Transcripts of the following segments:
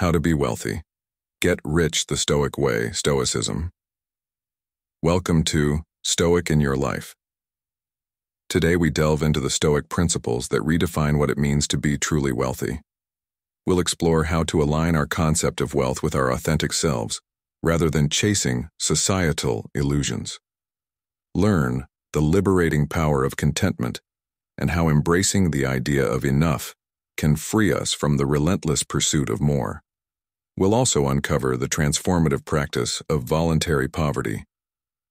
How to be wealthy. Get Rich the Stoic Way, Stoicism. Welcome to Stoic in Your Life. Today we delve into the Stoic principles that redefine what it means to be truly wealthy. We'll explore how to align our concept of wealth with our authentic selves, rather than chasing societal illusions. Learn the liberating power of contentment and how embracing the idea of enough can free us from the relentless pursuit of more. We'll also uncover the transformative practice of voluntary poverty,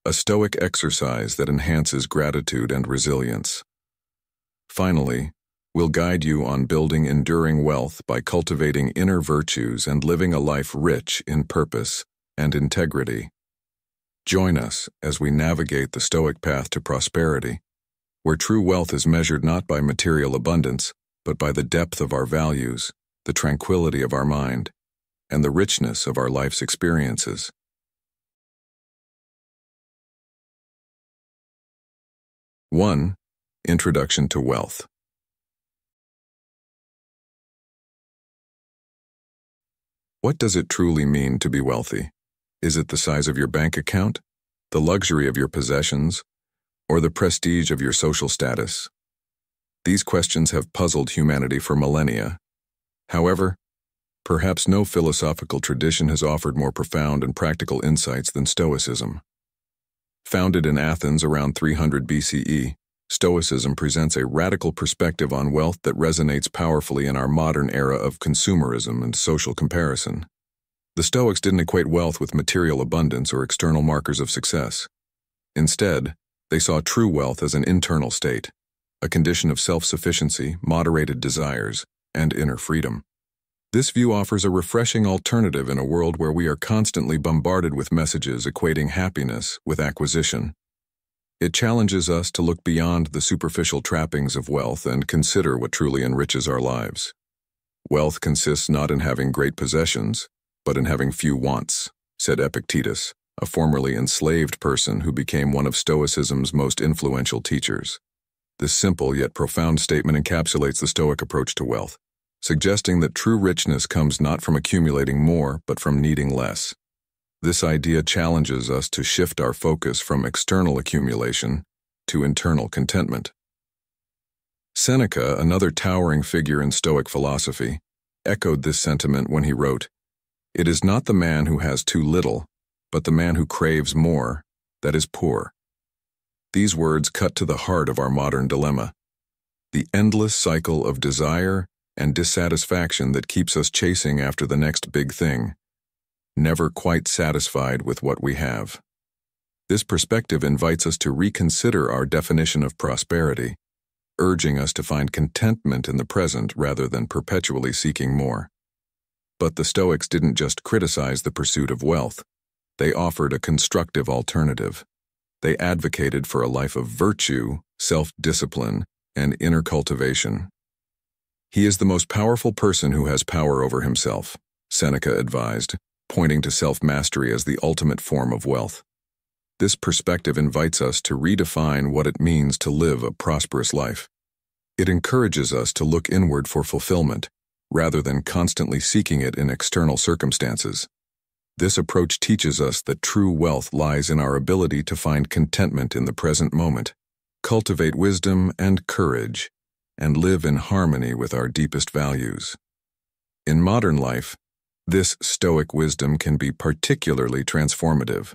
a Stoic exercise that enhances gratitude and resilience. Finally, we'll guide you on building enduring wealth by cultivating inner virtues and living a life rich in purpose and integrity. Join us as we navigate the Stoic path to prosperity, where true wealth is measured not by material abundance, but by the depth of our values, the tranquility of our mind, and the richness of our life's experiences. One, Introduction to Wealth. What does it truly mean to be wealthy? Is it the size of your bank account, the luxury of your possessions, or the prestige of your social status? These questions have puzzled humanity for millennia. However, perhaps no philosophical tradition has offered more profound and practical insights than Stoicism. Founded in Athens around 300 BCE, Stoicism presents a radical perspective on wealth that resonates powerfully in our modern era of consumerism and social comparison. The Stoics didn't equate wealth with material abundance or external markers of success. Instead, they saw true wealth as an internal state, a condition of self-sufficiency, moderated desires, and inner freedom. This view offers a refreshing alternative in a world where we are constantly bombarded with messages equating happiness with acquisition. It challenges us to look beyond the superficial trappings of wealth and consider what truly enriches our lives. Wealth consists not in having great possessions, but in having few wants, said Epictetus, a formerly enslaved person who became one of Stoicism's most influential teachers. This simple yet profound statement encapsulates the Stoic approach to wealth, suggesting that true richness comes not from accumulating more, but from needing less. This idea challenges us to shift our focus from external accumulation to internal contentment. Seneca, another towering figure in Stoic philosophy, echoed this sentiment when he wrote, "It is not the man who has too little, but the man who craves more, that is poor." These words cut to the heart of our modern dilemma, the endless cycle of desire and dissatisfaction that keeps us chasing after the next big thing, never quite satisfied with what we have. This perspective invites us to reconsider our definition of prosperity, urging us to find contentment in the present rather than perpetually seeking more. But the Stoics didn't just criticize the pursuit of wealth. They offered a constructive alternative. They advocated for a life of virtue, self-discipline, and inner cultivation. "He is the most powerful person who has power over himself," Seneca advised, pointing to self-mastery as the ultimate form of wealth. This perspective invites us to redefine what it means to live a prosperous life. It encourages us to look inward for fulfillment, rather than constantly seeking it in external circumstances. This approach teaches us that true wealth lies in our ability to find contentment in the present moment, cultivate wisdom and courage, and live in harmony with our deepest values. In modern life, this Stoic wisdom can be particularly transformative.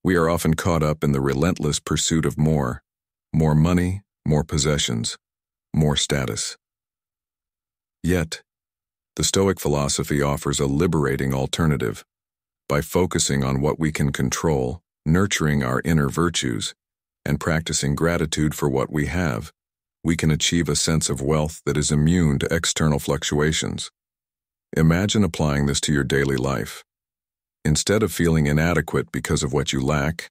We are often caught up in the relentless pursuit of more money, more possessions, more status. Yet, the Stoic philosophy offers a liberating alternative. By focusing on what we can control, nurturing our inner virtues, and practicing gratitude for what we have, we can achieve a sense of wealth that is immune to external fluctuations. Imagine applying this to your daily life. Instead of feeling inadequate because of what you lack,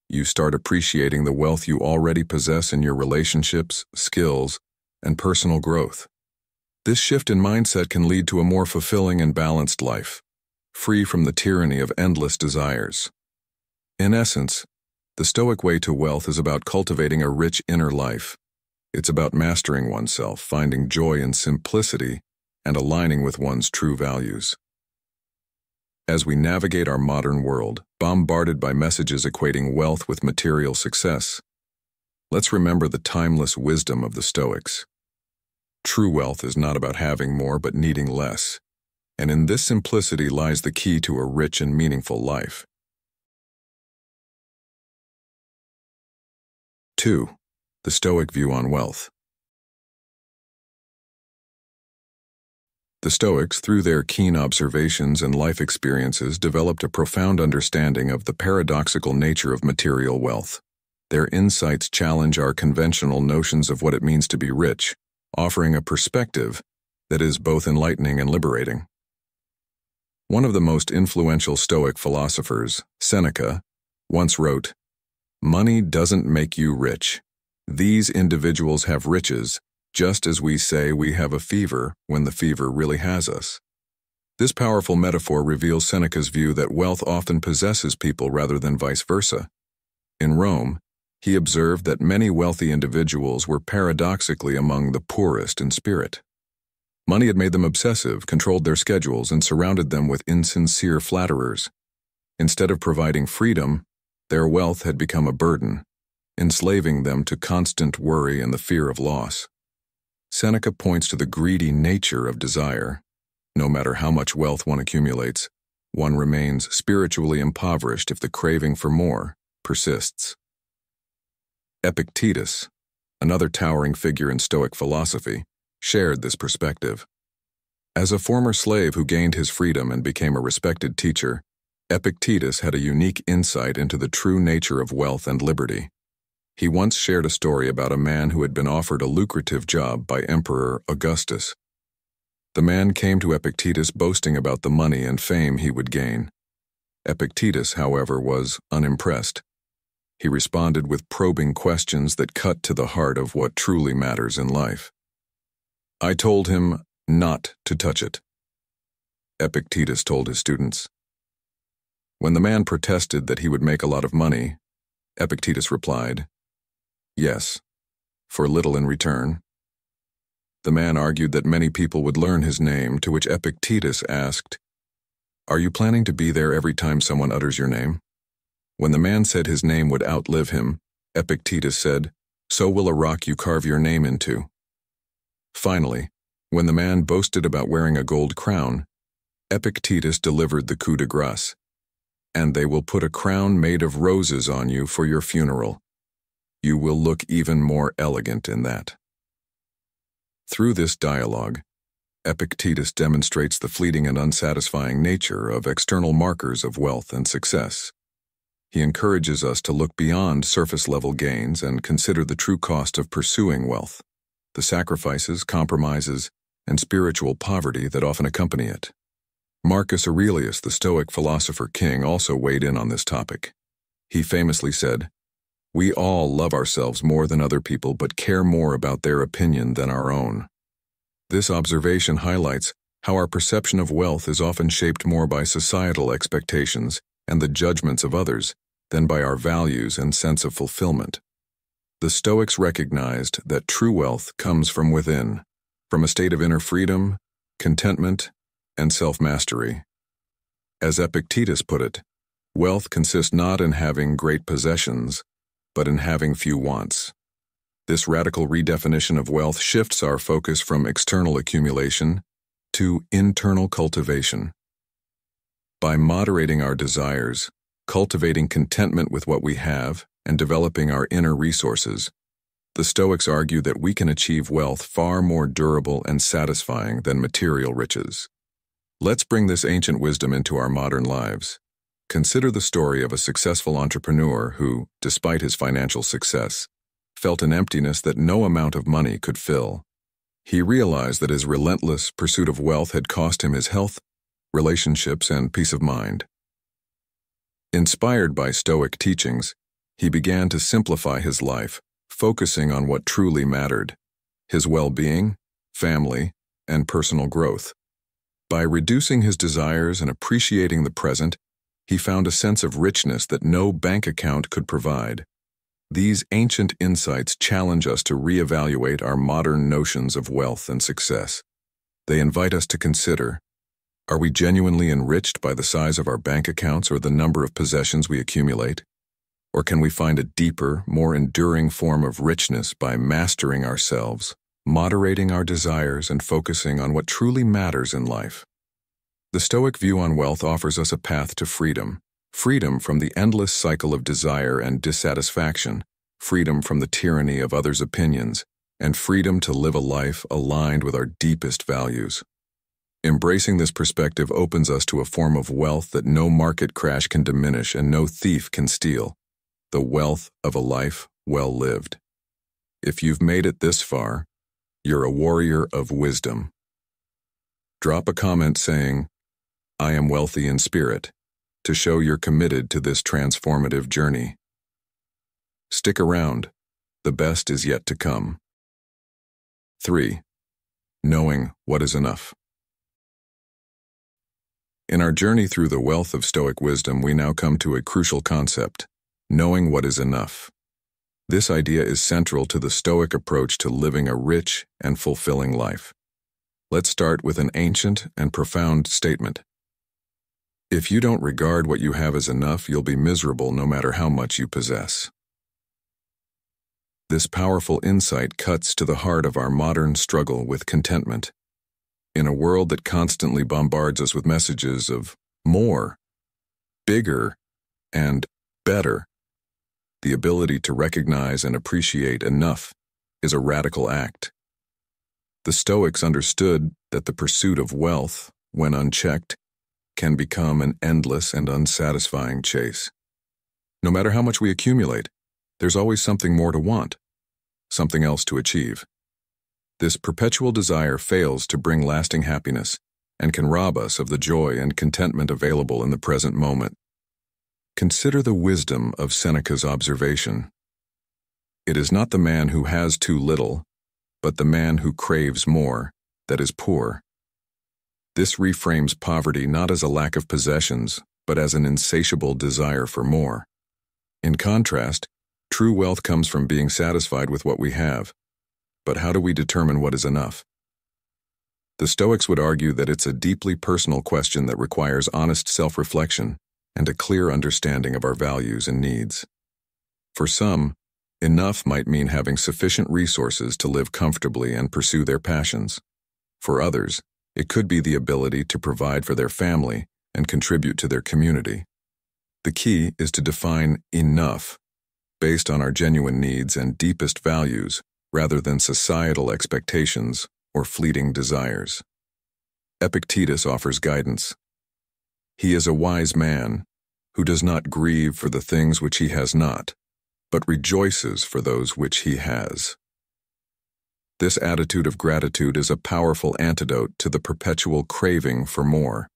you start appreciating the wealth you already possess in your relationships, skills, and personal growth. This shift in mindset can lead to a more fulfilling and balanced life, free from the tyranny of endless desires. In essence, the Stoic way to wealth is about cultivating a rich inner life. It's about mastering oneself, finding joy in simplicity, and aligning with one's true values. As we navigate our modern world, bombarded by messages equating wealth with material success, let's remember the timeless wisdom of the Stoics. True wealth is not about having more but needing less, and in this simplicity lies the key to a rich and meaningful life. 2. The Stoic view on wealth. The Stoics, through their keen observations and life experiences, developed a profound understanding of the paradoxical nature of material wealth. Their insights challenge our conventional notions of what it means to be rich, offering a perspective that is both enlightening and liberating. One of the most influential Stoic philosophers, Seneca, once wrote, "Money doesn't make you rich. These individuals have riches, just as we say we have a fever when the fever really has us." This powerful metaphor reveals Seneca's view that wealth often possesses people rather than vice versa. In Rome, he observed that many wealthy individuals were paradoxically among the poorest in spirit. Money had made them obsessive, controlled their schedules, and surrounded them with insincere flatterers. Instead of providing freedom, their wealth had become a burden, enslaving them to constant worry and the fear of loss. Seneca points to the greedy nature of desire. No matter how much wealth one accumulates, one remains spiritually impoverished if the craving for more persists. Epictetus, another towering figure in Stoic philosophy, shared this perspective. As a former slave who gained his freedom and became a respected teacher, Epictetus had a unique insight into the true nature of wealth and liberty. He once shared a story about a man who had been offered a lucrative job by Emperor Augustus. The man came to Epictetus boasting about the money and fame he would gain. Epictetus, however, was unimpressed. He responded with probing questions that cut to the heart of what truly matters in life. "I told him not to touch it," Epictetus told his students. When the man protested that he would make a lot of money, Epictetus replied, "Yes, for little in return." The man argued that many people would learn his name, to which Epictetus asked, "Are you planning to be there every time someone utters your name?" When the man said his name would outlive him, Epictetus said, "So will a rock you carve your name into." Finally, when the man boasted about wearing a gold crown, Epictetus delivered the coup de grace, "And they will put a crown made of roses on you for your funeral. You will look even more elegant in that." Through this dialogue, Epictetus demonstrates the fleeting and unsatisfying nature of external markers of wealth and success. He encourages us to look beyond surface-level gains and consider the true cost of pursuing wealth, the sacrifices, compromises, and spiritual poverty that often accompany it. Marcus Aurelius, the Stoic philosopher king, also weighed in on this topic. He famously said, "We all love ourselves more than other people but care more about their opinion than our own." This observation highlights how our perception of wealth is often shaped more by societal expectations and the judgments of others than by our values and sense of fulfillment. The Stoics recognized that true wealth comes from within, from a state of inner freedom, contentment, and self-mastery. As Epictetus put it, wealth consists not in having great possessions, but in having few wants. This radical redefinition of wealth shifts our focus from external accumulation to internal cultivation. By moderating our desires, cultivating contentment with what we have, and developing our inner resources, the Stoics argue that we can achieve wealth far more durable and satisfying than material riches. Let's bring this ancient wisdom into our modern lives. Consider the story of a successful entrepreneur who, despite his financial success, felt an emptiness that no amount of money could fill. He realized that his relentless pursuit of wealth had cost him his health, relationships, and peace of mind. Inspired by Stoic teachings, he began to simplify his life, focusing on what truly mattered: his well-being, family, and personal growth. By reducing his desires and appreciating the present, he found a sense of richness that no bank account could provide. These ancient insights challenge us to reevaluate our modern notions of wealth and success. They invite us to consider, Are we genuinely enriched by the size of our bank accounts or the number of possessions we accumulate? Or can we find a deeper, more enduring form of richness by mastering ourselves, moderating our desires, and focusing on what truly matters in life? The Stoic view on wealth offers us a path to freedom. Freedom from the endless cycle of desire and dissatisfaction, freedom from the tyranny of others' opinions, and freedom to live a life aligned with our deepest values. Embracing this perspective opens us to a form of wealth that no market crash can diminish and no thief can steal. The wealth of a life well lived. If you've made it this far, you're a warrior of wisdom. Drop a comment saying, "I am wealthy in spirit," to show you're committed to this transformative journey. Stick around. The best is yet to come. 3. Knowing what is enough. In our journey through the wealth of Stoic wisdom, we now come to a crucial concept: knowing what is enough. This idea is central to the Stoic approach to living a rich and fulfilling life. Let's start with an ancient and profound statement. If you don't regard what you have as enough, you'll be miserable no matter how much you possess. This powerful insight cuts to the heart of our modern struggle with contentment. In a world that constantly bombards us with messages of more, bigger, and better, the ability to recognize and appreciate enough is a radical act. The Stoics understood that the pursuit of wealth, when unchecked, can become an endless and unsatisfying chase. No matter how much we accumulate, there's always something more to want, something else to achieve. This perpetual desire fails to bring lasting happiness and can rob us of the joy and contentment available in the present moment. Consider the wisdom of Seneca's observation. It is not the man who has too little, but the man who craves more, that is poor. This reframes poverty not as a lack of possessions, but as an insatiable desire for more. In contrast, true wealth comes from being satisfied with what we have. But how do we determine what is enough? The Stoics would argue that it's a deeply personal question that requires honest self-reflection and a clear understanding of our values and needs. For some, enough might mean having sufficient resources to live comfortably and pursue their passions. For others, it could be the ability to provide for their family and contribute to their community. The key is to define enough based on our genuine needs and deepest values rather than societal expectations or fleeting desires. Epictetus offers guidance. He is a wise man who does not grieve for the things which he has not, but rejoices for those which he has. This attitude of gratitude is a powerful antidote to the perpetual craving for more.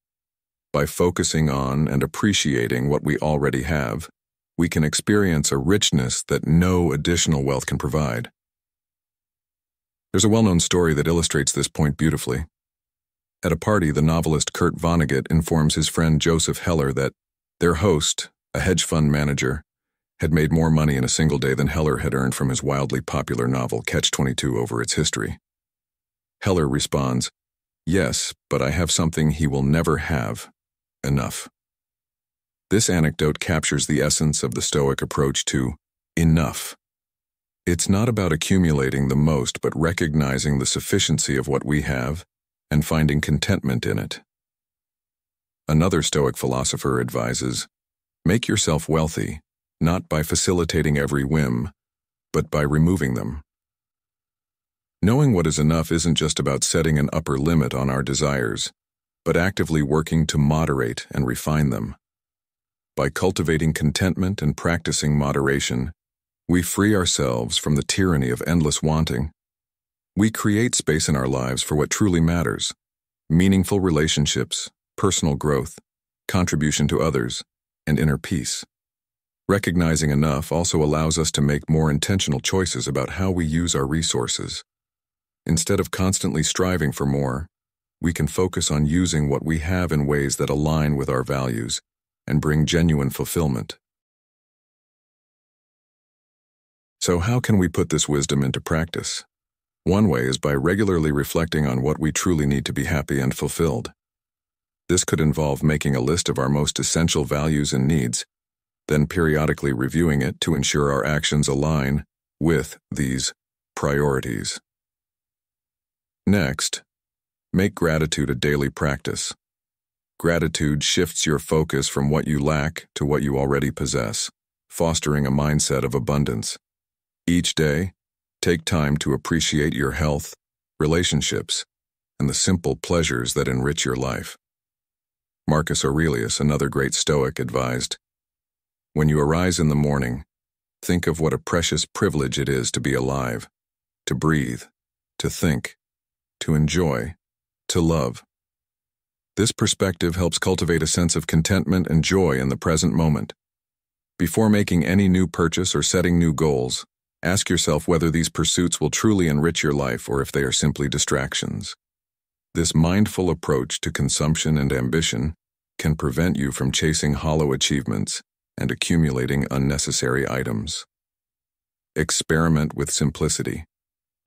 By focusing on and appreciating what we already have, we can experience a richness that no additional wealth can provide. There's a well-known story that illustrates this point beautifully. At a party, the novelist Kurt Vonnegut informs his friend Joseph Heller that their host, a hedge fund manager, had made more money in a single day than Heller had earned from his wildly popular novel Catch-22 over its history. Heller responds, "Yes, but I have something he will never have: enough." This anecdote captures the essence of the Stoic approach to enough. It's not about accumulating the most, but recognizing the sufficiency of what we have and finding contentment in it. Another Stoic philosopher advises, make yourself wealthy, not by facilitating every whim, but by removing them. Knowing what is enough isn't just about setting an upper limit on our desires, but actively working to moderate and refine them. By cultivating contentment and practicing moderation, we free ourselves from the tyranny of endless wanting. We create space in our lives for what truly matters: meaningful relationships, personal growth, contribution to others, and inner peace. Recognizing enough also allows us to make more intentional choices about how we use our resources. Instead of constantly striving for more, we can focus on using what we have in ways that align with our values and bring genuine fulfillment. So how can we put this wisdom into practice? One way is by regularly reflecting on what we truly need to be happy and fulfilled. This could involve making a list of our most essential values and needs, then periodically reviewing it to ensure our actions align with these priorities. Next, make gratitude a daily practice. Gratitude shifts your focus from what you lack to what you already possess, fostering a mindset of abundance. Each day, take time to appreciate your health, relationships, and the simple pleasures that enrich your life. Marcus Aurelius, another great Stoic, advised, "When you arise in the morning, think of what a precious privilege it is to be alive, to breathe, to think, to enjoy, to love." This perspective helps cultivate a sense of contentment and joy in the present moment. Before making any new purchase or setting new goals, ask yourself whether these pursuits will truly enrich your life or if they are simply distractions. This mindful approach to consumption and ambition can prevent you from chasing hollow achievements and accumulating unnecessary items. Experiment with simplicity.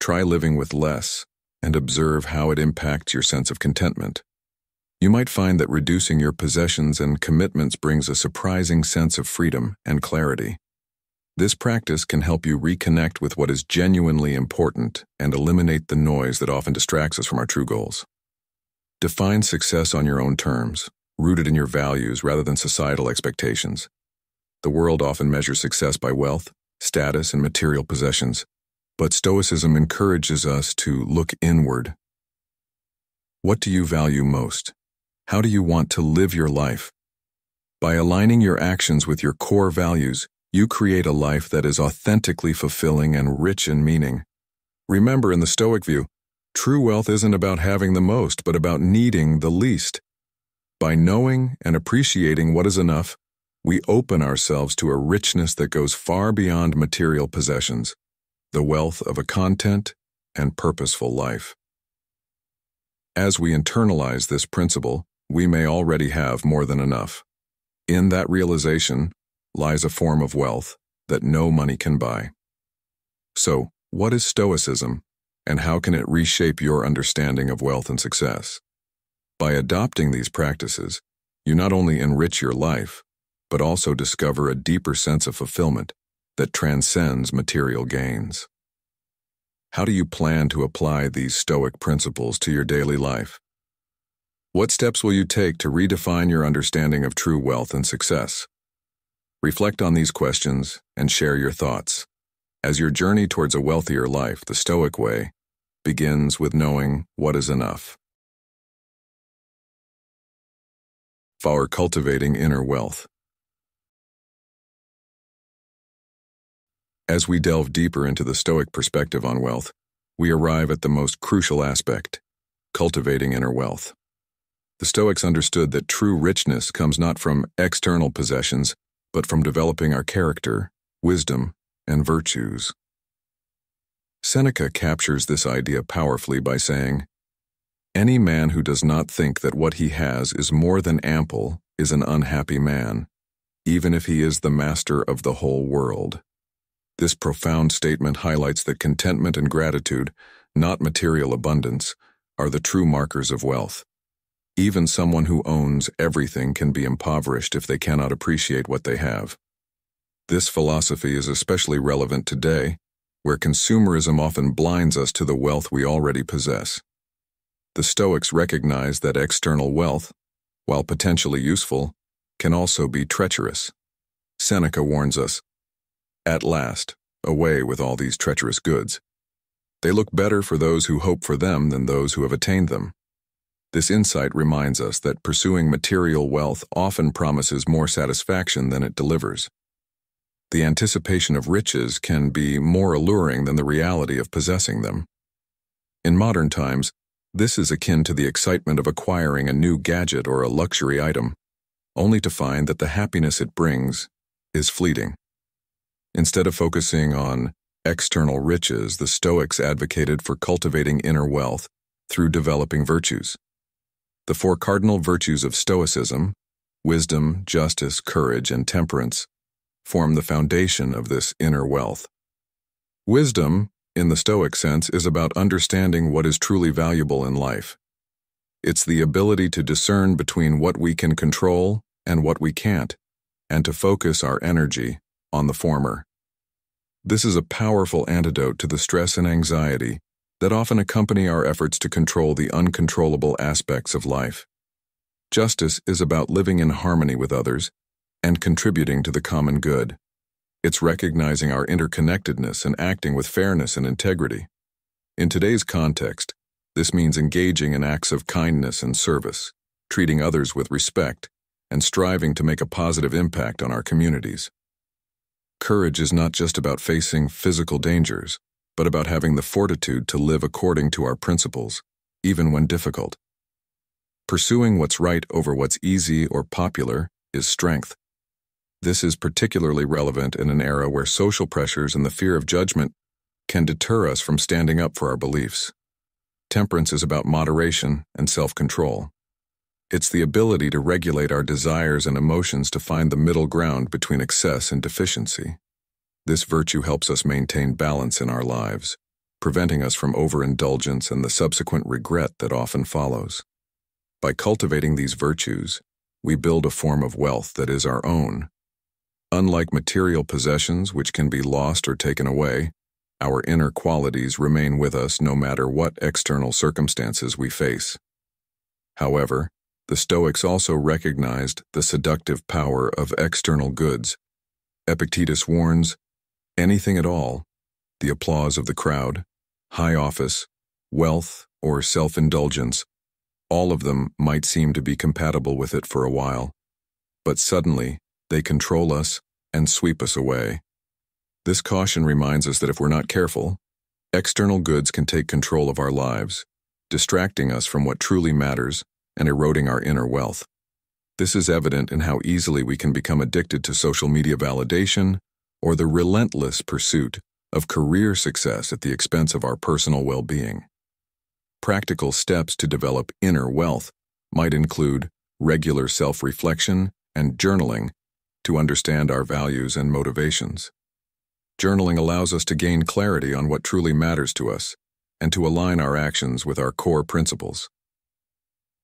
Try living with less and observe how it impacts your sense of contentment. You might find that reducing your possessions and commitments brings a surprising sense of freedom and clarity. This practice can help you reconnect with what is genuinely important and eliminate the noise that often distracts us from our true goals. Define success on your own terms, rooted in your values rather than societal expectations. The world often measures success by wealth, status, and material possessions, but Stoicism encourages us to look inward. What do you value most? How do you want to live your life? By aligning your actions with your core values, you create a life that is authentically fulfilling and rich in meaning. Remember, in the Stoic view, true wealth isn't about having the most, but about needing the least. By knowing and appreciating what is enough, we open ourselves to a richness that goes far beyond material possessions, the wealth of a content and purposeful life. As we internalize this principle, we may already have more than enough. In that realization lies a form of wealth that no money can buy. So, what is Stoicism, and how can it reshape your understanding of wealth and success? By adopting these practices, you not only enrich your life, but also discover a deeper sense of fulfillment that transcends material gains. How do you plan to apply these Stoic principles to your daily life? What steps will you take to redefine your understanding of true wealth and success? Reflect on these questions and share your thoughts. As your journey towards a wealthier life, the Stoic way begins with knowing what is enough. For cultivating inner wealth. As we delve deeper into the Stoic perspective on wealth, we arrive at the most crucial aspect, cultivating inner wealth. The Stoics understood that true richness comes not from external possessions, but from developing our character, wisdom, and virtues. Seneca captures this idea powerfully by saying, "Any man who does not think that what he has is more than ample is an unhappy man, even if he is the master of the whole world." This profound statement highlights that contentment and gratitude, not material abundance, are the true markers of wealth. Even someone who owns everything can be impoverished if they cannot appreciate what they have. This philosophy is especially relevant today, where consumerism often blinds us to the wealth we already possess. The Stoics recognize that external wealth, while potentially useful, can also be treacherous. Seneca warns us, "At last, away with all these treacherous goods. They look better for those who hope for them than those who have attained them." This insight reminds us that pursuing material wealth often promises more satisfaction than it delivers. The anticipation of riches can be more alluring than the reality of possessing them. In modern times, this is akin to the excitement of acquiring a new gadget or a luxury item, only to find that the happiness it brings is fleeting. Instead of focusing on external riches, the Stoics advocated for cultivating inner wealth through developing virtues. The four cardinal virtues of Stoicism, wisdom, justice, courage, and temperance, form the foundation of this inner wealth. Wisdom, in the Stoic sense, is about understanding what is truly valuable in life. It's the ability to discern between what we can control and what we can't, and to focus our energy on the former. This is a powerful antidote to the stress and anxiety that often accompany our efforts to control the uncontrollable aspects of life. Justice is about living in harmony with others and contributing to the common good. It's recognizing our interconnectedness and acting with fairness and integrity. In today's context, this means engaging in acts of kindness and service, treating others with respect, and striving to make a positive impact on our communities. Courage is not just about facing physical dangers, but about having the fortitude to live according to our principles, even when difficult. Pursuing what's right over what's easy or popular is strength. This is particularly relevant in an era where social pressures and the fear of judgment can deter us from standing up for our beliefs. Temperance is about moderation and self-control. It's the ability to regulate our desires and emotions to find the middle ground between excess and deficiency. This virtue helps us maintain balance in our lives, preventing us from overindulgence and the subsequent regret that often follows. By cultivating these virtues, we build a form of wealth that is our own. Unlike material possessions which can be lost or taken away, our inner qualities remain with us no matter what external circumstances we face. However, the Stoics also recognized the seductive power of external goods. Epictetus warns, anything at all, the applause of the crowd, high office, wealth, or self-indulgence, all of them might seem to be compatible with it for a while, but suddenly they control us and sweep us away. This caution reminds us that if we're not careful, external goods can take control of our lives, distracting us from what truly matters and eroding our inner wealth. This is evident in how easily we can become addicted to social media validation or the relentless pursuit of career success at the expense of our personal well-being. Practical steps to develop inner wealth might include regular self-reflection and journaling to understand our values and motivations. Journaling allows us to gain clarity on what truly matters to us and to align our actions with our core principles.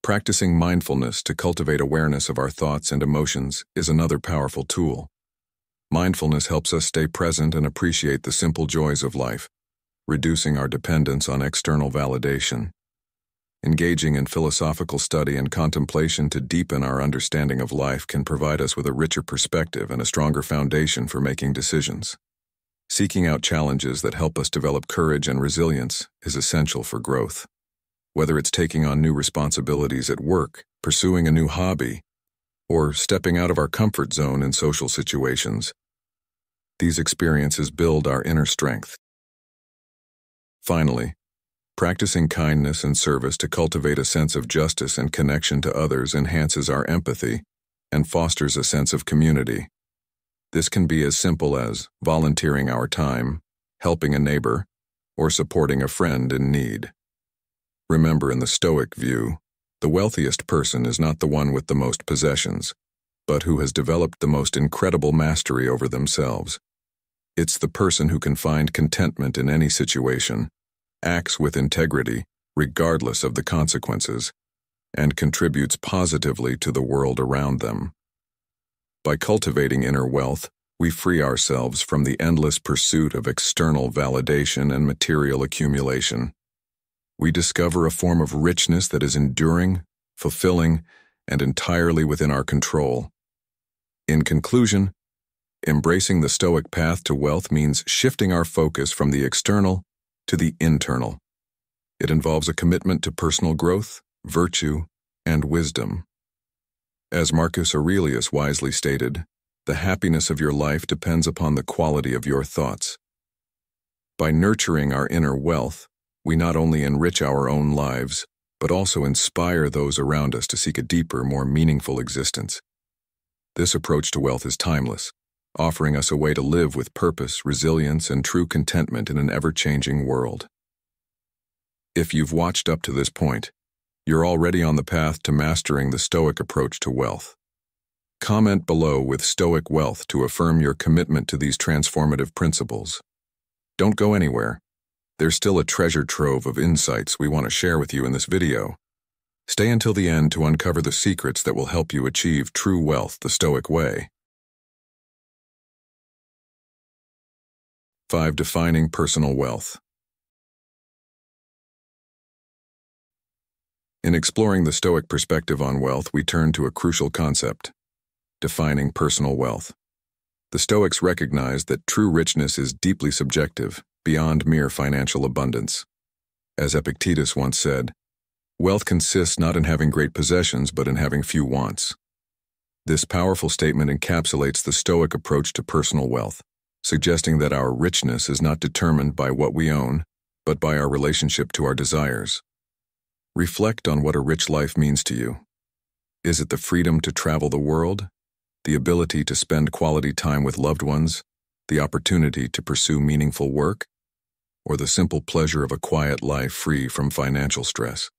Practicing mindfulness to cultivate awareness of our thoughts and emotions is another powerful tool. Mindfulness helps us stay present and appreciate the simple joys of life, reducing our dependence on external validation. Engaging in philosophical study and contemplation to deepen our understanding of life can provide us with a richer perspective and a stronger foundation for making decisions. Seeking out challenges that help us develop courage and resilience is essential for growth. Whether it's taking on new responsibilities at work, pursuing a new hobby, or stepping out of our comfort zone in social situations, these experiences build our inner strength. Finally, practicing kindness and service to cultivate a sense of justice and connection to others enhances our empathy and fosters a sense of community. This can be as simple as volunteering our time, helping a neighbor, or supporting a friend in need. Remember, in the Stoic view, the wealthiest person is not the one with the most possessions, but who has developed the most incredible mastery over themselves. It's the person who can find contentment in any situation, acts with integrity, regardless of the consequences, and contributes positively to the world around them. By cultivating inner wealth, we free ourselves from the endless pursuit of external validation and material accumulation. We discover a form of richness that is enduring, fulfilling, and entirely within our control. In conclusion, embracing the Stoic path to wealth means shifting our focus from the external to the internal. It involves a commitment to personal growth, virtue, and wisdom. As Marcus Aurelius wisely stated, the happiness of your life depends upon the quality of your thoughts. By nurturing our inner wealth, we not only enrich our own lives, but also inspire those around us to seek a deeper, more meaningful existence. This approach to wealth is timeless, offering us a way to live with purpose, resilience, and true contentment in an ever-changing world. If you've watched up to this point, you're already on the path to mastering the Stoic approach to wealth. Comment below with Stoic wealth to affirm your commitment to these transformative principles. Don't go anywhere. There's still a treasure trove of insights we want to share with you in this video. Stay until the end to uncover the secrets that will help you achieve true wealth the Stoic way. 5. Defining personal wealth. In exploring the Stoic perspective on wealth, we turn to a crucial concept: defining personal wealth. The Stoics recognize that true richness is deeply subjective, beyond mere financial abundance. As Epictetus once said, wealth consists not in having great possessions, but in having few wants. This powerful statement encapsulates the Stoic approach to personal wealth, suggesting that our richness is not determined by what we own, but by our relationship to our desires. Reflect on what a rich life means to you. Is it the freedom to travel the world, the ability to spend quality time with loved ones, the opportunity to pursue meaningful work, or the simple pleasure of a quiet life free from financial stress?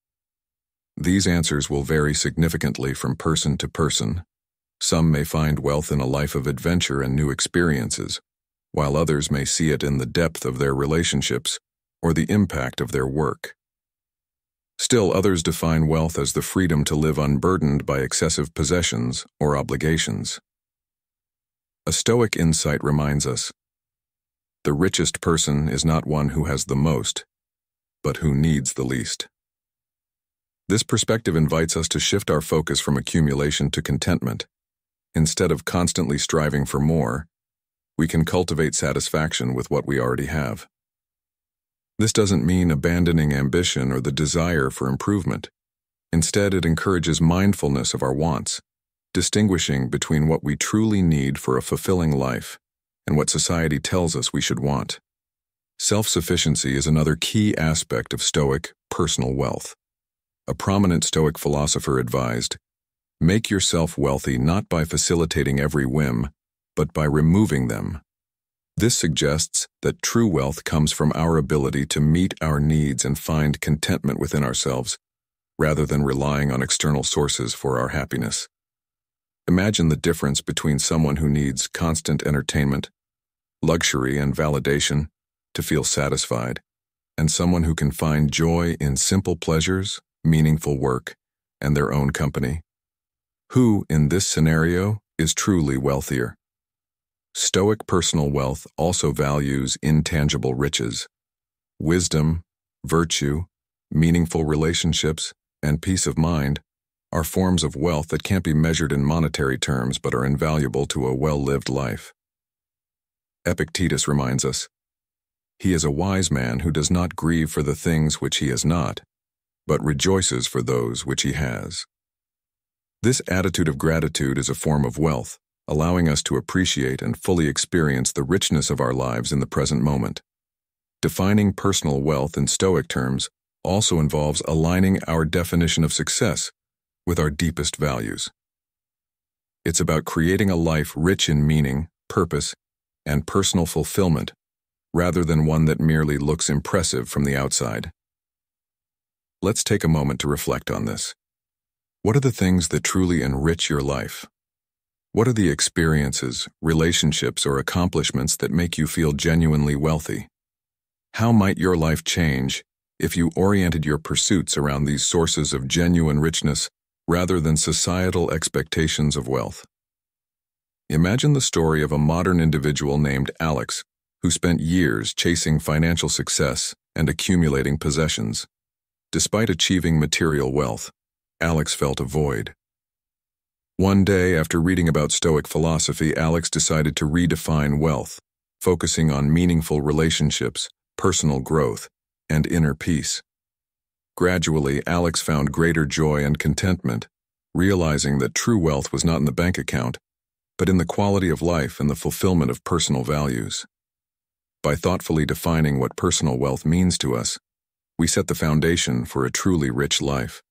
These answers will vary significantly from person to person. Some may find wealth in a life of adventure and new experiences, while others may see it in the depth of their relationships or the impact of their work. Still, others define wealth as the freedom to live unburdened by excessive possessions or obligations. A Stoic insight reminds us, the richest person is not one who has the most, but who needs the least. This perspective invites us to shift our focus from accumulation to contentment. Instead of constantly striving for more, we can cultivate satisfaction with what we already have. This doesn't mean abandoning ambition or the desire for improvement. Instead, it encourages mindfulness of our wants, distinguishing between what we truly need for a fulfilling life and what society tells us we should want. Self-sufficiency is another key aspect of Stoic personal wealth. A prominent Stoic philosopher advised, "Make yourself wealthy not by facilitating every whim, but by removing them." This suggests that true wealth comes from our ability to meet our needs and find contentment within ourselves, rather than relying on external sources for our happiness. Imagine the difference between someone who needs constant entertainment, luxury, and validation to feel satisfied, and someone who can find joy in simple pleasures, meaningful work, and their own company. Who, in this scenario, is truly wealthier? Stoic personal wealth also values intangible riches. Wisdom, virtue, meaningful relationships, and peace of mind are forms of wealth that can't be measured in monetary terms but are invaluable to a well-lived life. Epictetus reminds us, "He is a wise man who does not grieve for the things which he has not, but rejoices for those which he has." This attitude of gratitude is a form of wealth, allowing us to appreciate and fully experience the richness of our lives in the present moment. Defining personal wealth in Stoic terms also involves aligning our definition of success with our deepest values. It's about creating a life rich in meaning, purpose, and personal fulfillment, rather than one that merely looks impressive from the outside. Let's take a moment to reflect on this. What are the things that truly enrich your life? What are the experiences, relationships, or accomplishments that make you feel genuinely wealthy? How might your life change if you oriented your pursuits around these sources of genuine richness rather than societal expectations of wealth? Imagine the story of a modern individual named Alex, who spent years chasing financial success and accumulating possessions. Despite achieving material wealth, Alex felt a void. One day, after reading about Stoic philosophy, Alex decided to redefine wealth, focusing on meaningful relationships, personal growth, and inner peace. Gradually, Alex found greater joy and contentment, realizing that true wealth was not in the bank account, but in the quality of life and the fulfillment of personal values. By thoughtfully defining what personal wealth means to us, we set the foundation for a truly rich life.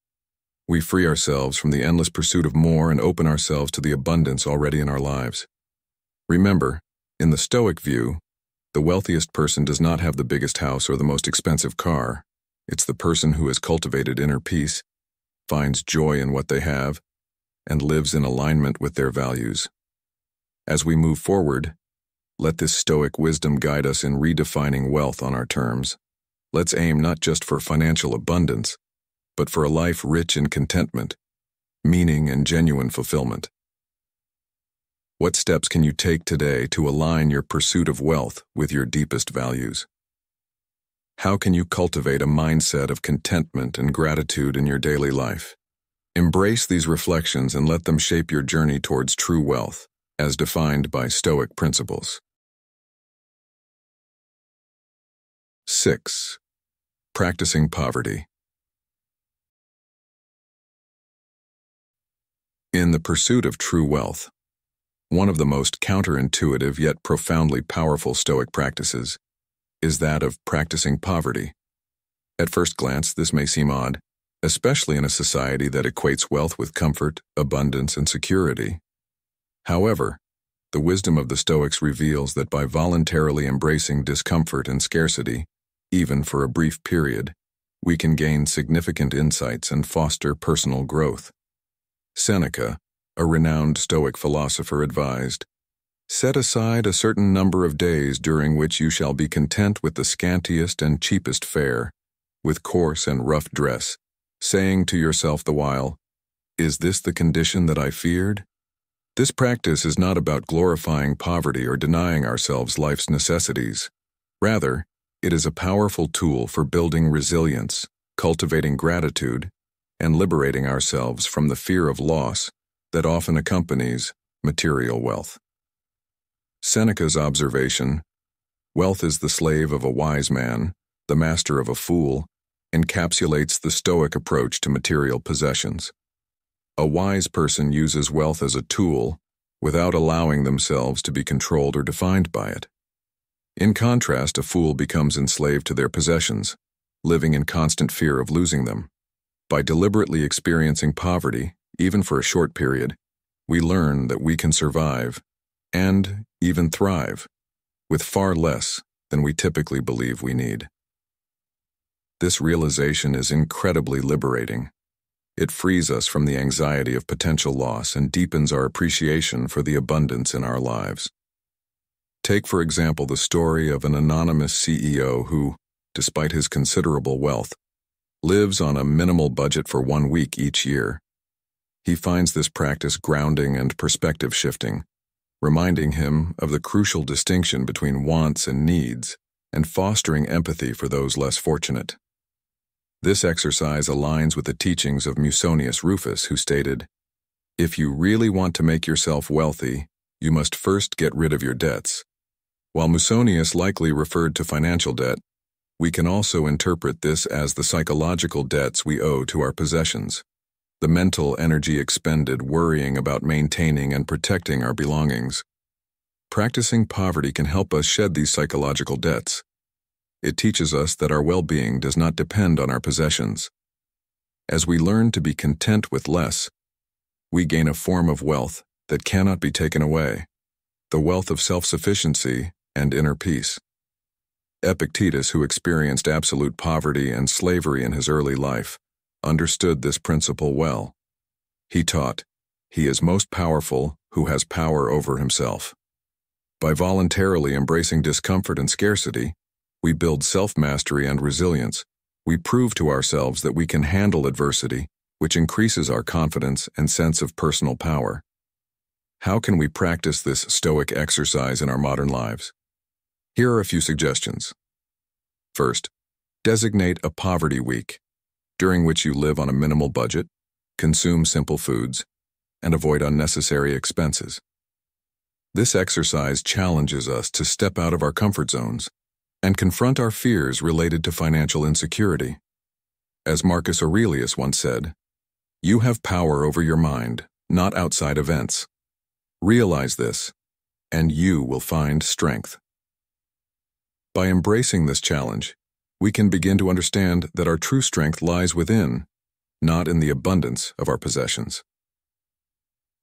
We free ourselves from the endless pursuit of more and open ourselves to the abundance already in our lives. Remember, in the Stoic view, the wealthiest person does not have the biggest house or the most expensive car. It's the person who has cultivated inner peace, finds joy in what they have, and lives in alignment with their values. As we move forward, let this Stoic wisdom guide us in redefining wealth on our terms. Let's aim not just for financial abundance, but for a life rich in contentment, meaning, and genuine fulfillment. What steps can you take today to align your pursuit of wealth with your deepest values? How can you cultivate a mindset of contentment and gratitude in your daily life? Embrace these reflections and let them shape your journey towards true wealth, as defined by Stoic principles. 6. Practicing poverty. In the pursuit of true wealth, one of the most counterintuitive yet profoundly powerful Stoic practices is that of practicing poverty. At first glance, this may seem odd, especially in a society that equates wealth with comfort, abundance, and security. However, the wisdom of the Stoics reveals that by voluntarily embracing discomfort and scarcity, even for a brief period, we can gain significant insights and foster personal growth. Seneca, a renowned Stoic philosopher, advised, "Set aside a certain number of days during which you shall be content with the scantiest and cheapest fare, with coarse and rough dress, saying to yourself the while, 'Is this the condition that I feared?'" This practice is not about glorifying poverty or denying ourselves life's necessities. Rather, it is a powerful tool for building resilience, cultivating gratitude, and liberating ourselves from the fear of loss that often accompanies material wealth. Seneca's observation, "Wealth is the slave of a wise man, the master of a fool," encapsulates the Stoic approach to material possessions. A wise person uses wealth as a tool without allowing themselves to be controlled or defined by it. In contrast, a fool becomes enslaved to their possessions, living in constant fear of losing them. By deliberately experiencing poverty, even for a short period, we learn that we can survive, and even thrive, with far less than we typically believe we need. This realization is incredibly liberating. It frees us from the anxiety of potential loss and deepens our appreciation for the abundance in our lives. Take, for example, the story of an anonymous CEO who, despite his considerable wealth, lives on a minimal budget for 1 week each year. He finds this practice grounding and perspective shifting, reminding him of the crucial distinction between wants and needs, and fostering empathy for those less fortunate. This exercise aligns with the teachings of Musonius Rufus, who stated, "If you really want to make yourself wealthy, you must first get rid of your debts." While Musonius likely referred to financial debt, we can also interpret this as the psychological debts we owe to our possessions, the mental energy expended worrying about maintaining and protecting our belongings. Practicing poverty can help us shed these psychological debts. It teaches us that our well-being does not depend on our possessions. As we learn to be content with less, we gain a form of wealth that cannot be taken away, the wealth of self-sufficiency and inner peace. Epictetus, who experienced absolute poverty and slavery in his early life, understood this principle well. He taught, "He is most powerful who has power over himself." By voluntarily embracing discomfort and scarcity, we build self-mastery and resilience. We prove to ourselves that we can handle adversity, which increases our confidence and sense of personal power. How can we practice this Stoic exercise in our modern lives? Here are a few suggestions. First, designate a poverty week, during which you live on a minimal budget, consume simple foods, and avoid unnecessary expenses. This exercise challenges us to step out of our comfort zones and confront our fears related to financial insecurity. As Marcus Aurelius once said, "You have power over your mind, not outside events. Realize this, and you will find strength." By embracing this challenge, we can begin to understand that our true strength lies within, not in the abundance of our possessions.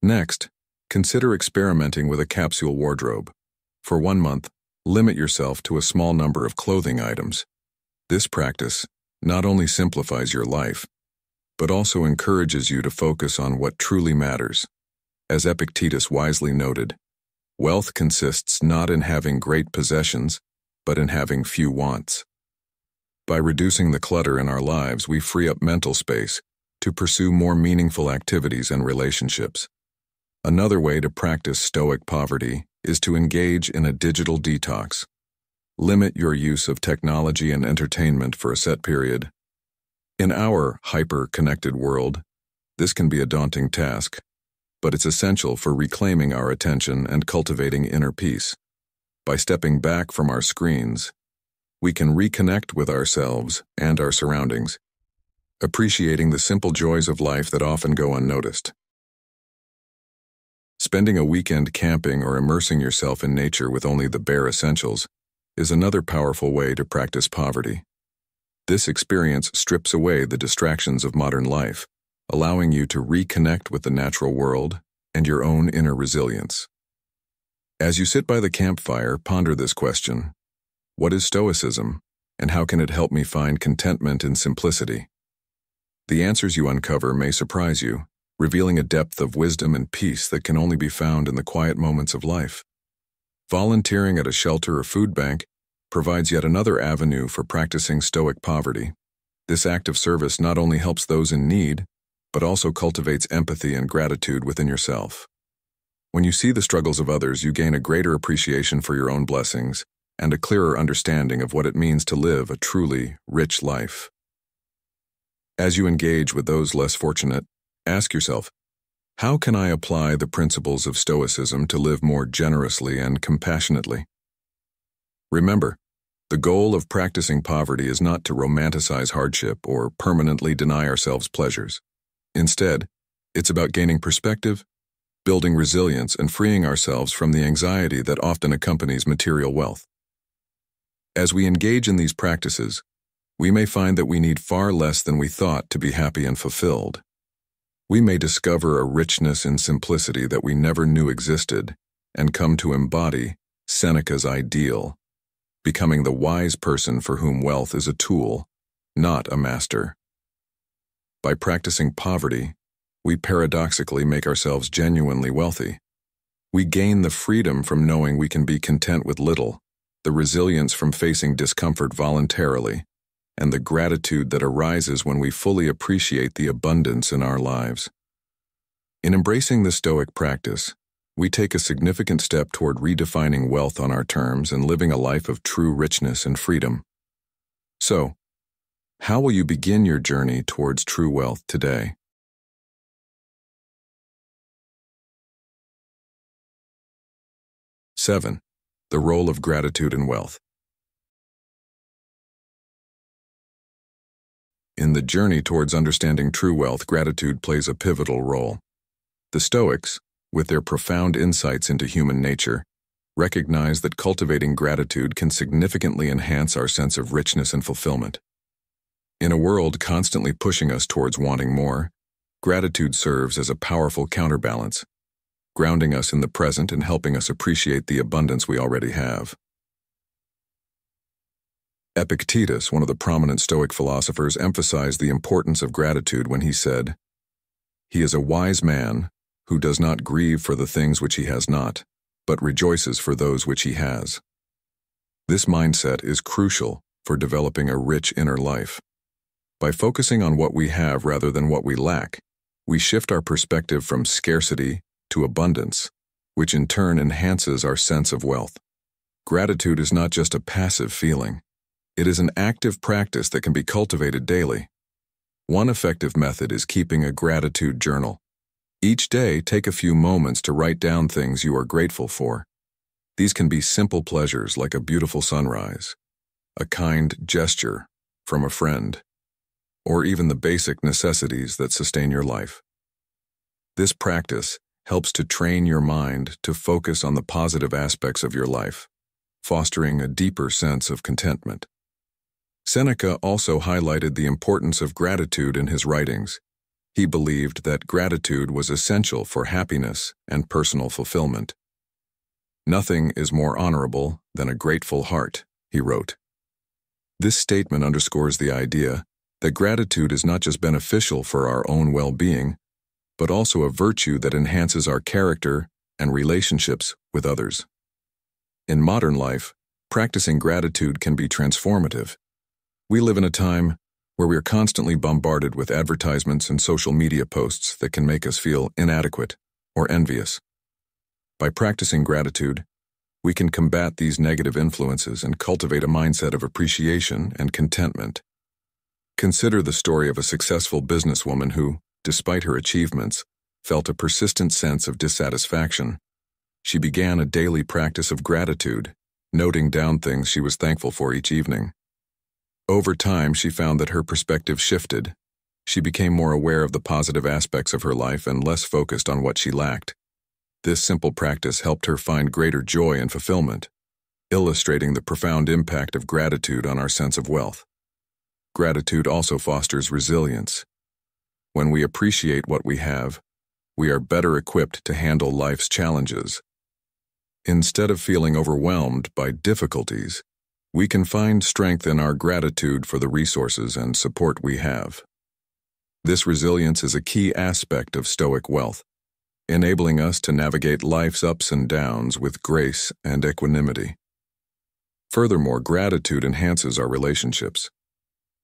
Next, consider experimenting with a capsule wardrobe. For 1 month, limit yourself to a small number of clothing items. This practice not only simplifies your life, but also encourages you to focus on what truly matters. As Epictetus wisely noted, wealth consists not in having great possessions, but in having few wants. By reducing the clutter in our lives, we free up mental space to pursue more meaningful activities and relationships. Another way to practice stoic poverty is to engage in a digital detox. Limit your use of technology and entertainment for a set period. In our hyper-connected world, this can be a daunting task, but it's essential for reclaiming our attention and cultivating inner peace. By stepping back from our screens, we can reconnect with ourselves and our surroundings, appreciating the simple joys of life that often go unnoticed. Spending a weekend camping or immersing yourself in nature with only the bare essentials is another powerful way to practice poverty. This experience strips away the distractions of modern life, allowing you to reconnect with the natural world and your own inner resilience. As you sit by the campfire, ponder this question: what is Stoicism, and how can it help me find contentment in simplicity? The answers you uncover may surprise you, revealing a depth of wisdom and peace that can only be found in the quiet moments of life. Volunteering at a shelter or food bank provides yet another avenue for practicing stoic poverty. This act of service not only helps those in need, but also cultivates empathy and gratitude within yourself. When you see the struggles of others, you gain a greater appreciation for your own blessings and a clearer understanding of what it means to live a truly rich life. As you engage with those less fortunate, ask yourself, how can I apply the principles of Stoicism to live more generously and compassionately? Remember, the goal of practicing poverty is not to romanticize hardship or permanently deny ourselves pleasures. Instead, it's about gaining perspective, building resilience, and freeing ourselves from the anxiety that often accompanies material wealth. As we engage in these practices, we may find that we need far less than we thought to be happy and fulfilled. We may discover a richness in simplicity that we never knew existed and come to embody Seneca's ideal, becoming the wise person for whom wealth is a tool, not a master. By practicing poverty, we paradoxically make ourselves genuinely wealthy. We gain the freedom from knowing we can be content with little, the resilience from facing discomfort voluntarily, and the gratitude that arises when we fully appreciate the abundance in our lives. In embracing the Stoic practice, we take a significant step toward redefining wealth on our terms and living a life of true richness and freedom. So, how will you begin your journey towards true wealth today? Seven, the role of gratitude in wealth. In the journey towards understanding true wealth, gratitude plays a pivotal role. The Stoics, with their profound insights into human nature, recognize that cultivating gratitude can significantly enhance our sense of richness and fulfillment. In a world constantly pushing us towards wanting more, gratitude serves as a powerful counterbalance, grounding us in the present and helping us appreciate the abundance we already have. Epictetus, one of the prominent Stoic philosophers, emphasized the importance of gratitude when he said, "He is a wise man who does not grieve for the things which he has not, but rejoices for those which he has." This mindset is crucial for developing a rich inner life. By focusing on what we have rather than what we lack, we shift our perspective from scarcity to abundance, which in turn enhances our sense of wealth. Gratitude is not just a passive feeling. It is an active practice that can be cultivated daily. One effective method is keeping a gratitude journal. Each day, take a few moments to write down things you are grateful for. These can be simple pleasures like a beautiful sunrise, a kind gesture from a friend, or even the basic necessities that sustain your life. This practice helps to train your mind to focus on the positive aspects of your life, fostering a deeper sense of contentment. Seneca also highlighted the importance of gratitude in his writings. He believed that gratitude was essential for happiness and personal fulfillment. "Nothing is more honorable than a grateful heart," he wrote. This statement underscores the idea that gratitude is not just beneficial for our own well-being, but also a virtue that enhances our character and relationships with others. In modern life, practicing gratitude can be transformative. We live in a time where we are constantly bombarded with advertisements and social media posts that can make us feel inadequate or envious. By practicing gratitude, we can combat these negative influences and cultivate a mindset of appreciation and contentment. Consider the story of a successful businesswoman who, despite her achievements, felt a persistent sense of dissatisfaction. She began a daily practice of gratitude, noting down things she was thankful for each evening. Over time, she found that her perspective shifted. She became more aware of the positive aspects of her life and less focused on what she lacked. This simple practice helped her find greater joy and fulfillment, illustrating the profound impact of gratitude on our sense of wealth. Gratitude also fosters resilience. When we appreciate what we have, we are better equipped to handle life's challenges. Instead of feeling overwhelmed by difficulties, we can find strength in our gratitude for the resources and support we have. This resilience is a key aspect of Stoic wealth, enabling us to navigate life's ups and downs with grace and equanimity. Furthermore, gratitude enhances our relationships.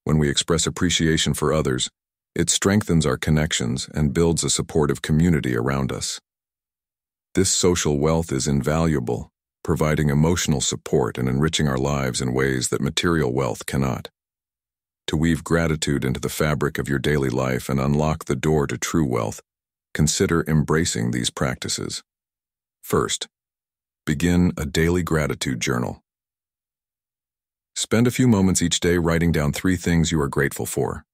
When we express appreciation for others, it strengthens our connections and builds a supportive community around us. This social wealth is invaluable, providing emotional support and enriching our lives in ways that material wealth cannot. To weave gratitude into the fabric of your daily life and unlock the door to true wealth, consider embracing these practices. First, begin a daily gratitude journal. Spend a few moments each day writing down 3 things you are grateful for.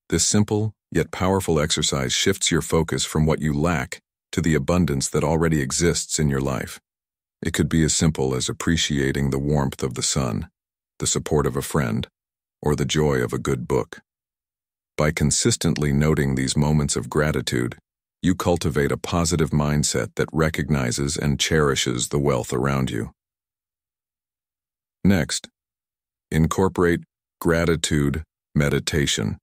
This simple yet powerful exercise shifts your focus from what you lack to the abundance that already exists in your life. It could be as simple as appreciating the warmth of the sun, the support of a friend, or the joy of a good book. By consistently noting these moments of gratitude, you cultivate a positive mindset that recognizes and cherishes the wealth around you. Next, incorporate gratitude meditation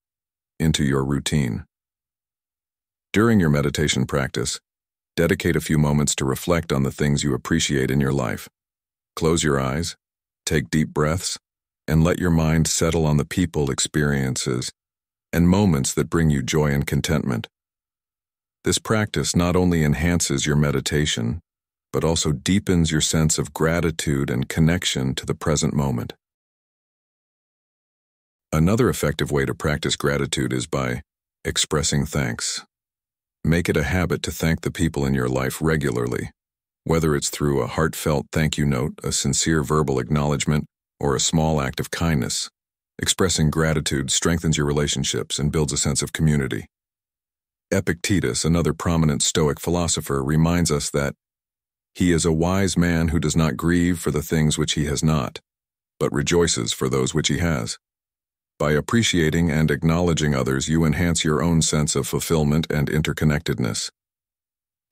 into your routine. During your meditation practice, dedicate a few moments to reflect on the things you appreciate in your life. Close your eyes, take deep breaths, and let your mind settle on the people, experiences, and moments that bring you joy and contentment. This practice not only enhances your meditation, but also deepens your sense of gratitude and connection to the present moment. Another effective way to practice gratitude is by expressing thanks. Make it a habit to thank the people in your life regularly, whether it's through a heartfelt thank you note, a sincere verbal acknowledgement, or a small act of kindness. Expressing gratitude strengthens your relationships and builds a sense of community. Epictetus, another prominent Stoic philosopher, reminds us that he is a wise man who does not grieve for the things which he has not, but rejoices for those which he has. By appreciating and acknowledging others, you enhance your own sense of fulfillment and interconnectedness.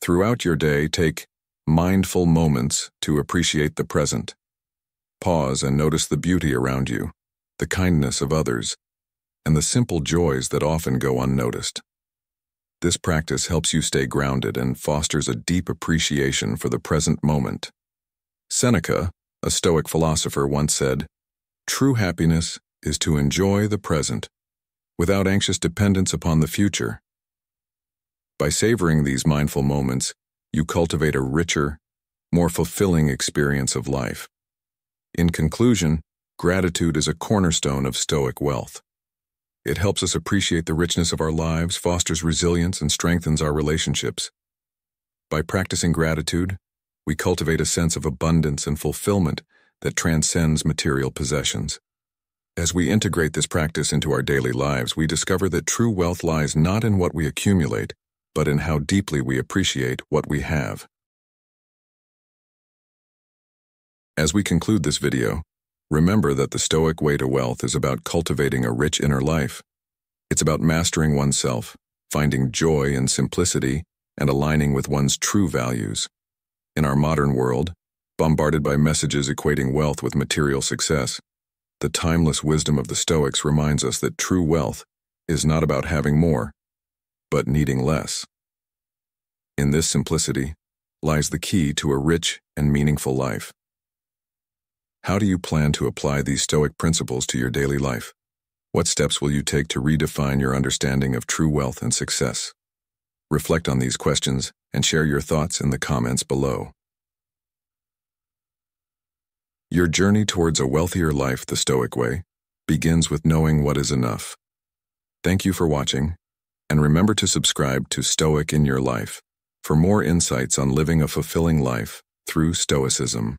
Throughout your day, take mindful moments to appreciate the present. Pause and notice the beauty around you, the kindness of others, and the simple joys that often go unnoticed. This practice helps you stay grounded and fosters a deep appreciation for the present moment. Seneca, a Stoic philosopher, once said, "True happiness is to enjoy the present, without anxious dependence upon the future." By savoring these mindful moments, you cultivate a richer, more fulfilling experience of life. In conclusion, gratitude is a cornerstone of Stoic wealth. It helps us appreciate the richness of our lives, fosters resilience, and strengthens our relationships. By practicing gratitude, we cultivate a sense of abundance and fulfillment that transcends material possessions. As we integrate this practice into our daily lives, we discover that true wealth lies not in what we accumulate, but in how deeply we appreciate what we have. As we conclude this video, remember that the Stoic way to wealth is about cultivating a rich inner life. It's about mastering oneself, finding joy in simplicity, and aligning with one's true values. In our modern world, bombarded by messages equating wealth with material success, the timeless wisdom of the Stoics reminds us that true wealth is not about having more, but needing less. In this simplicity lies the key to a rich and meaningful life. How do you plan to apply these Stoic principles to your daily life? What steps will you take to redefine your understanding of true wealth and success? Reflect on these questions and share your thoughts in the comments below. Your journey towards a wealthier life the Stoic way begins with knowing what is enough. Thank you for watching, and remember to subscribe to Stoic in Your Life for more insights on living a fulfilling life through Stoicism.